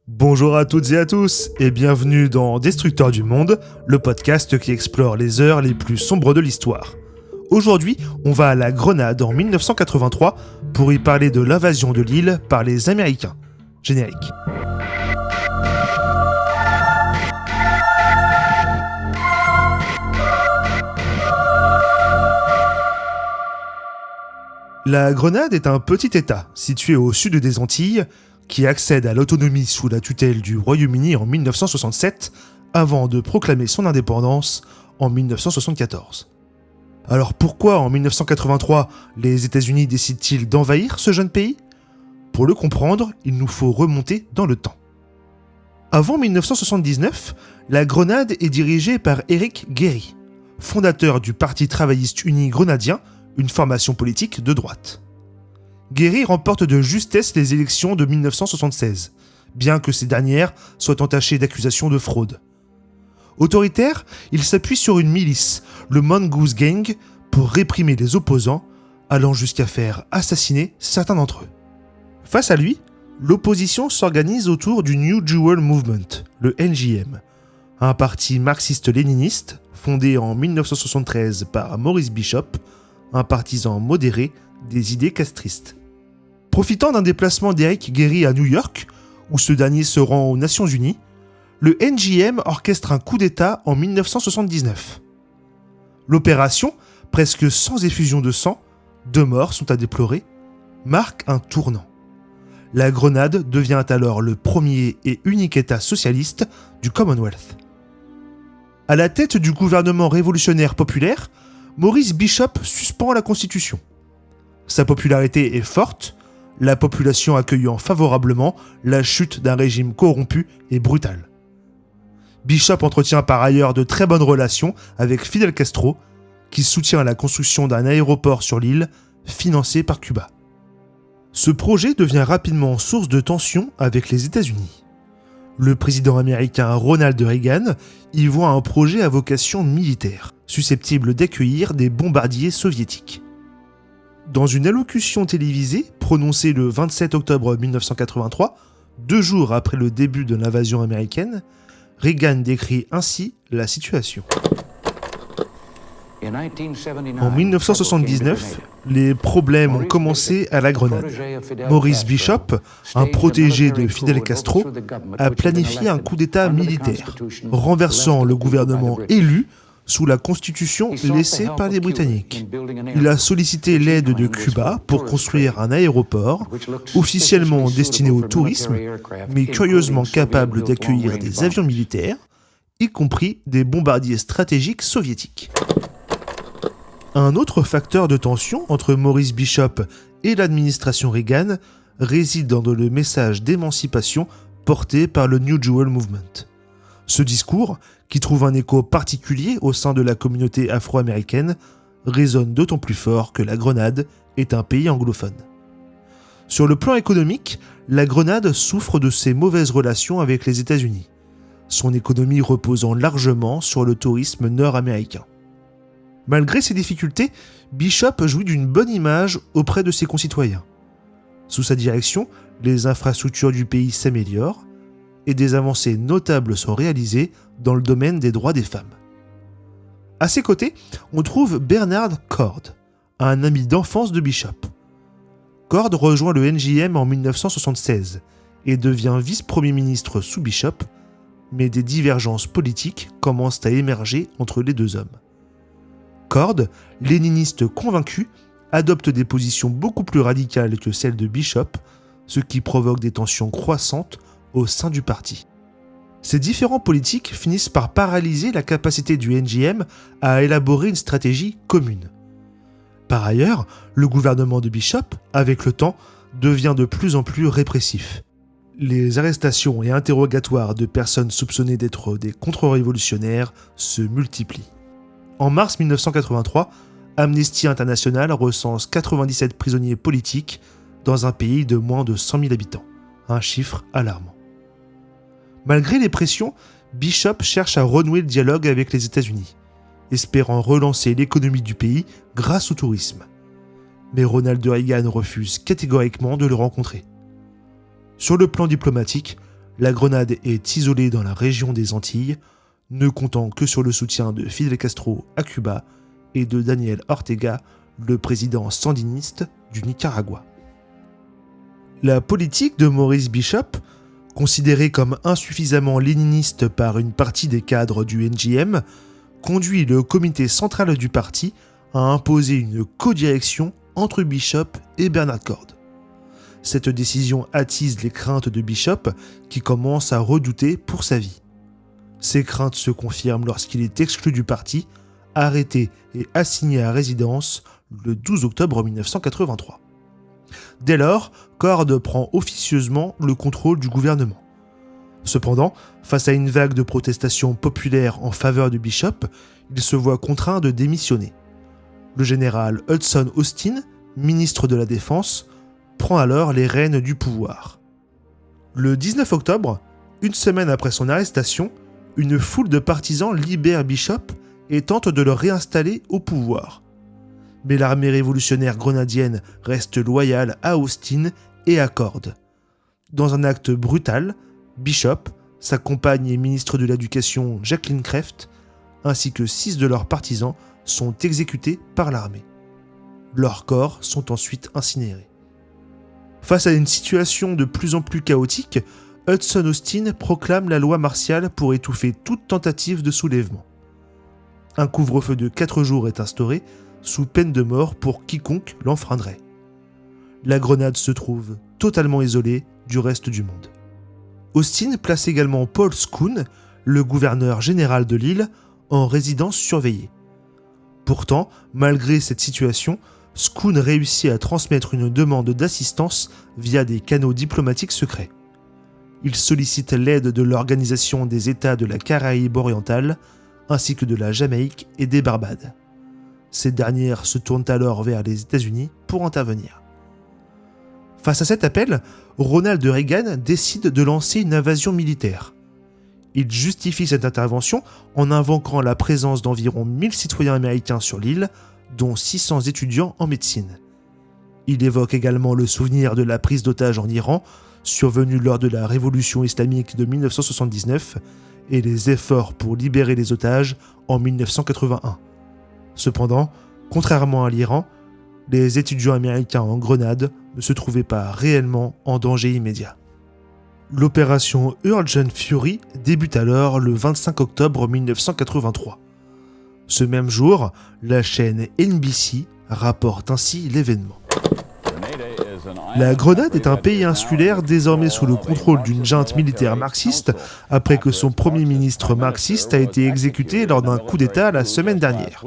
Bonjour à toutes et à tous, et bienvenue dans Destructeurs du Monde, le podcast qui explore les heures les plus sombres de l'histoire. Aujourd'hui, on va à la Grenade en 1983 pour y parler de l'invasion de l'île par les Américains. Générique. La Grenade est un petit État situé au sud des Antilles qui accède à l'autonomie sous la tutelle du Royaume-Uni en 1967 avant de proclamer son indépendance en 1974. Alors pourquoi en 1983 les États-Unis décident-ils d'envahir ce jeune pays ? Pour le comprendre, il nous faut remonter dans le temps. Avant 1979, la Grenade est dirigée par Eric Gairy, fondateur du Parti travailliste uni grenadien, une formation politique de droite. Gairy remporte de justesse les élections de 1976, bien que ces dernières soient entachées d'accusations de fraude. Autoritaire, il s'appuie sur une milice, le Mongoose Gang, pour réprimer les opposants, allant jusqu'à faire assassiner certains d'entre eux. Face à lui, l'opposition s'organise autour du New Jewel Movement, le NJM, un parti marxiste-léniniste fondé en 1973 par Maurice Bishop, un partisan modéré des idées castristes. Profitant d'un déplacement d'Eric Gairy à New York, où ce dernier se rend aux Nations Unies, le NJM orchestre un coup d'État en 1979. L'opération, presque sans effusion de sang, 2 morts sont à déplorer, marque un tournant. La Grenade devient alors le premier et unique État socialiste du Commonwealth. À la tête du gouvernement révolutionnaire populaire, Maurice Bishop suspend la Constitution. Sa popularité est forte, la population accueillant favorablement la chute d'un régime corrompu et brutal. Bishop entretient par ailleurs de très bonnes relations avec Fidel Castro, qui soutient la construction d'un aéroport sur l'île, financé par Cuba. Ce projet devient rapidement source de tensions avec les États-Unis. Le président américain Ronald Reagan y voit un projet à vocation militaire, susceptible d'accueillir des bombardiers soviétiques. Dans une allocution télévisée prononcée le 27 octobre 1983, 2 jours après le début de l'invasion américaine, Reagan décrit ainsi la situation. En 1979, les problèmes ont commencé à la Grenade. Maurice Bishop, un protégé de Fidel Castro, a planifié un coup d'État militaire, renversant le gouvernement élu sous la constitution laissée par les Britanniques. Il a sollicité l'aide de Cuba pour construire un aéroport, officiellement destiné au tourisme, mais curieusement capable d'accueillir des avions militaires, y compris des bombardiers stratégiques soviétiques. Un autre facteur de tension entre Maurice Bishop et l'administration Reagan réside dans le message d'émancipation porté par le New Jewel Movement. Ce discours, qui trouve un écho particulier au sein de la communauté afro-américaine, résonne d'autant plus fort que la Grenade est un pays anglophone. Sur le plan économique, la Grenade souffre de ses mauvaises relations avec les États-Unis, son économie reposant largement sur le tourisme nord-américain. Malgré ces difficultés, Bishop jouit d'une bonne image auprès de ses concitoyens. Sous sa direction, les infrastructures du pays s'améliorent et des avancées notables sont réalisées dans le domaine des droits des femmes. À ses côtés, on trouve Bernard Cord, un ami d'enfance de Bishop. Cord rejoint le NJM en 1976 et devient vice-premier ministre sous Bishop, mais des divergences politiques commencent à émerger entre les deux hommes. Cord, léniniste convaincu, adopte des positions beaucoup plus radicales que celles de Bishop, ce qui provoque des tensions croissantes au sein du parti. Ces différents politiques finissent par paralyser la capacité du NJM à élaborer une stratégie commune. Par ailleurs, le gouvernement de Bishop, avec le temps, devient de plus en plus répressif. Les arrestations et interrogatoires de personnes soupçonnées d'être des contre-révolutionnaires se multiplient. En mars 1983, Amnesty International recense 97 prisonniers politiques dans un pays de moins de 100 000 habitants, un chiffre alarmant. Malgré les pressions, Bishop cherche à renouer le dialogue avec les États-Unis, espérant relancer l'économie du pays grâce au tourisme. Mais Ronald Reagan refuse catégoriquement de le rencontrer. Sur le plan diplomatique, La Grenade est isolée dans la région des Antilles, ne comptant que sur le soutien de Fidel Castro à Cuba et de Daniel Ortega, le président sandiniste du Nicaragua. La politique de Maurice Bishop, considérée comme insuffisamment léniniste par une partie des cadres du NJM, conduit le comité central du parti à imposer une codirection entre Bishop et Bernard Cord. Cette décision attise les craintes de Bishop, qui commence à redouter pour sa vie. Ces craintes se confirment lorsqu'il est exclu du parti, arrêté et assigné à résidence le 12 octobre 1983. Dès lors, Cord prend officieusement le contrôle du gouvernement. Cependant, face à une vague de protestations populaires en faveur de Bishop, il se voit contraint de démissionner. Le général Hudson Austin, ministre de la Défense, prend alors les rênes du pouvoir. Le 19 octobre, une semaine après son arrestation, une foule de partisans libère Bishop et tente de le réinstaller au pouvoir. Mais l'armée révolutionnaire grenadienne reste loyale à Austin et à Cord. Dans un acte brutal, Bishop, sa compagne et ministre de l'Éducation Jacqueline Krefft, ainsi que 6 de leurs partisans sont exécutés par l'armée. Leurs corps sont ensuite incinérés. Face à une situation de plus en plus chaotique, Hudson Austin proclame la loi martiale pour étouffer toute tentative de soulèvement. Un couvre-feu de 4 jours est instauré, sous peine de mort pour quiconque l'enfreindrait. La Grenade se trouve totalement isolée du reste du monde. Austin place également Paul Scoon, le gouverneur général de l'île, en résidence surveillée. Pourtant, malgré cette situation, Scoon réussit à transmettre une demande d'assistance via des canaux diplomatiques secrets. Il sollicite l'aide de l'Organisation des États de la Caraïbe orientale, ainsi que de la Jamaïque et des Barbades. Ces dernières se tournent alors vers les États-Unis pour intervenir. Face à cet appel, Ronald Reagan décide de lancer une invasion militaire. Il justifie cette intervention en invoquant la présence d'environ 1000 citoyens américains sur l'île, dont 600 étudiants en médecine. Il évoque également le souvenir de la prise d'otages en Iran, survenue lors de la révolution islamique de 1979, et les efforts pour libérer les otages en 1981. Cependant, contrairement à l'Iran, les étudiants américains en Grenade ne se trouvaient pas réellement en danger immédiat. L'opération Urgent Fury débute alors le 25 octobre 1983. Ce même jour, la chaîne NBC rapporte ainsi l'événement. La Grenade est un pays insulaire désormais sous le contrôle d'une junte militaire marxiste après que son premier ministre marxiste a été exécuté lors d'un coup d'État la semaine dernière.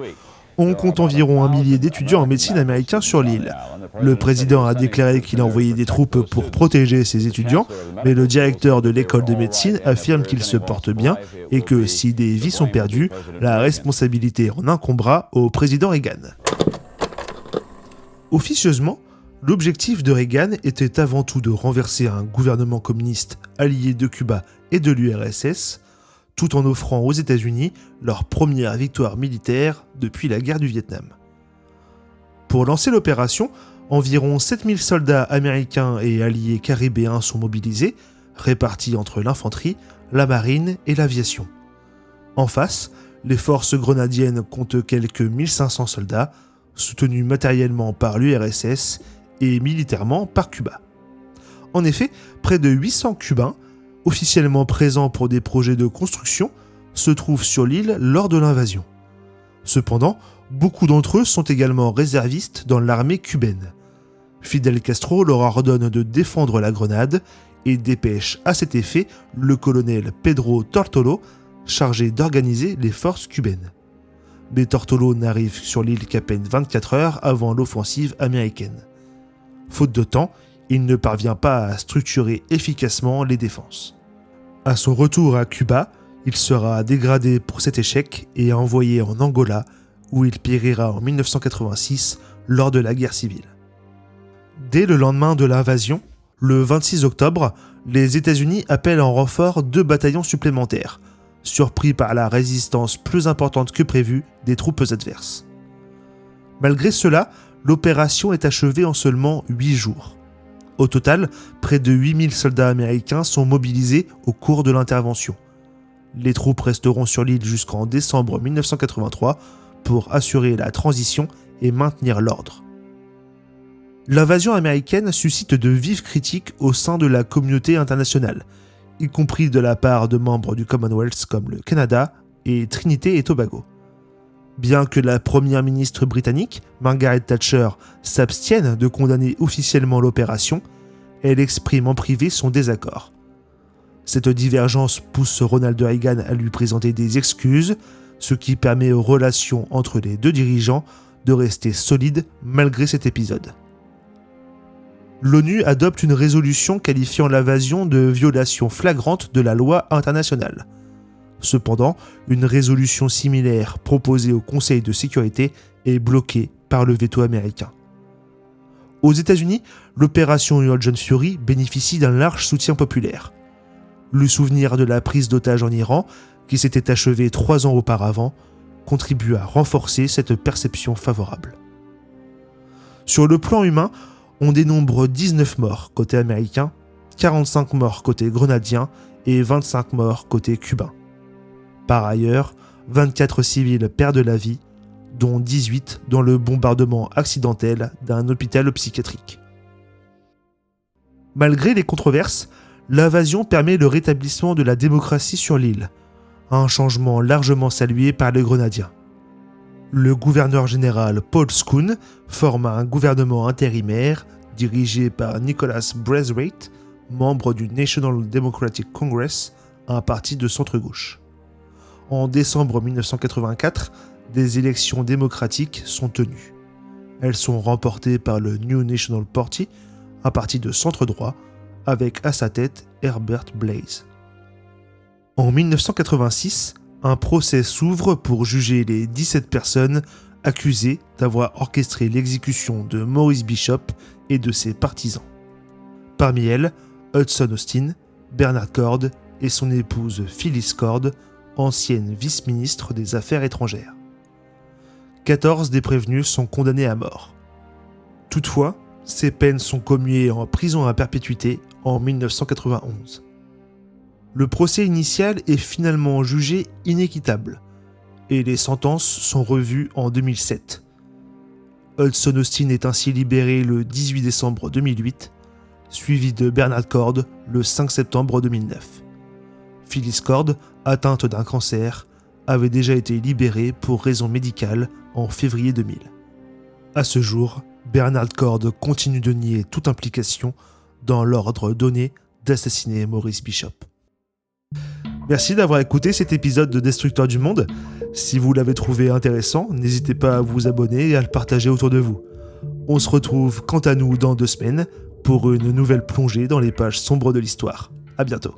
On compte environ 1 millier d'étudiants en médecine américains sur l'île. Le président a déclaré qu'il a envoyé des troupes pour protéger ses étudiants, mais le directeur de l'école de médecine affirme qu'il se porte bien et que si des vies sont perdues, la responsabilité en incombera au président Reagan. Officieusement, l'objectif de Reagan était avant tout de renverser un gouvernement communiste allié de Cuba et de l'URSS, tout en offrant aux États-Unis leur première victoire militaire depuis la guerre du Vietnam. Pour lancer l'opération, environ 7000 soldats américains et alliés caribéens sont mobilisés, répartis entre l'infanterie, la marine et l'aviation. En face, les forces grenadiennes comptent quelques 1500 soldats, soutenus matériellement par l'URSS et militairement par Cuba. En effet, près de 800 Cubains, officiellement présents pour des projets de construction, se trouvent sur l'île lors de l'invasion. Cependant, beaucoup d'entre eux sont également réservistes dans l'armée cubaine. Fidel Castro leur ordonne de défendre la Grenade et dépêche à cet effet le colonel Pedro Tortolo, chargé d'organiser les forces cubaines. Mais Tortolo n'arrive sur l'île qu'à peine 24 heures avant l'offensive américaine. Faute de temps, il ne parvient pas à structurer efficacement les défenses. À son retour à Cuba, il sera dégradé pour cet échec et envoyé en Angola, où il périra en 1986 lors de la guerre civile. Dès le lendemain de l'invasion, le 26 octobre, les États-Unis appellent en renfort 2 bataillons supplémentaires, surpris par la résistance plus importante que prévue des troupes adverses. Malgré cela, l'opération est achevée en seulement 8 jours. Au total, près de 8000 soldats américains sont mobilisés au cours de l'intervention. Les troupes resteront sur l'île jusqu'en décembre 1983 pour assurer la transition et maintenir l'ordre. L'invasion américaine suscite de vives critiques au sein de la communauté internationale, y compris de la part de membres du Commonwealth comme le Canada et Trinité et Tobago. Bien que la première ministre britannique, Margaret Thatcher, s'abstienne de condamner officiellement l'opération, elle exprime en privé son désaccord. Cette divergence pousse Ronald Reagan à lui présenter des excuses, ce qui permet aux relations entre les deux dirigeants de rester solides malgré cet épisode. L'ONU adopte une résolution qualifiant l'invasion de violation flagrante de la loi internationale. Cependant, une résolution similaire proposée au Conseil de sécurité est bloquée par le veto américain. Aux États-Unis, l'opération Ocean Fury bénéficie d'un large soutien populaire. Le souvenir de la prise d'otage en Iran, qui s'était achevée 3 ans auparavant, contribue à renforcer cette perception favorable. Sur le plan humain, on dénombre 19 morts côté américain, 45 morts côté grenadien et 25 morts côté cubain. Par ailleurs, 24 civils perdent la vie, dont 18 dans le bombardement accidentel d'un hôpital psychiatrique. Malgré les controverses, l'invasion permet le rétablissement de la démocratie sur l'île, un changement largement salué par les Grenadiens. Le gouverneur général Paul Scone forme un gouvernement intérimaire dirigé par Nicholas Braithwaite, membre du National Democratic Congress, un parti de centre-gauche. En décembre 1984, des élections démocratiques sont tenues. Elles sont remportées par le New National Party, un parti de centre-droit, avec à sa tête Herbert Blaise. En 1986, un procès s'ouvre pour juger les 17 personnes accusées d'avoir orchestré l'exécution de Maurice Bishop et de ses partisans. Parmi elles, Hudson Austin, Bernard Cord et son épouse Phyllis Cord, ancienne vice-ministre des Affaires étrangères. 14 des prévenus sont condamnés à mort. Toutefois, ces peines sont commuées en prison à perpétuité en 1991. Le procès initial est finalement jugé inéquitable et les sentences sont revues en 2007. Hudson Austin est ainsi libéré le 18 décembre 2008, suivi de Bernard Cord le 5 septembre 2009. Phyllis Cord, atteinte d'un cancer, avait déjà été libérée pour raison médicale en février 2000. À ce jour, Bernard Cord continue de nier toute implication dans l'ordre donné d'assassiner Maurice Bishop. Merci d'avoir écouté cet épisode de Destructeur du Monde. Si vous l'avez trouvé intéressant, n'hésitez pas à vous abonner et à le partager autour de vous. On se retrouve quant à nous dans 2 semaines pour une nouvelle plongée dans les pages sombres de l'histoire. À bientôt.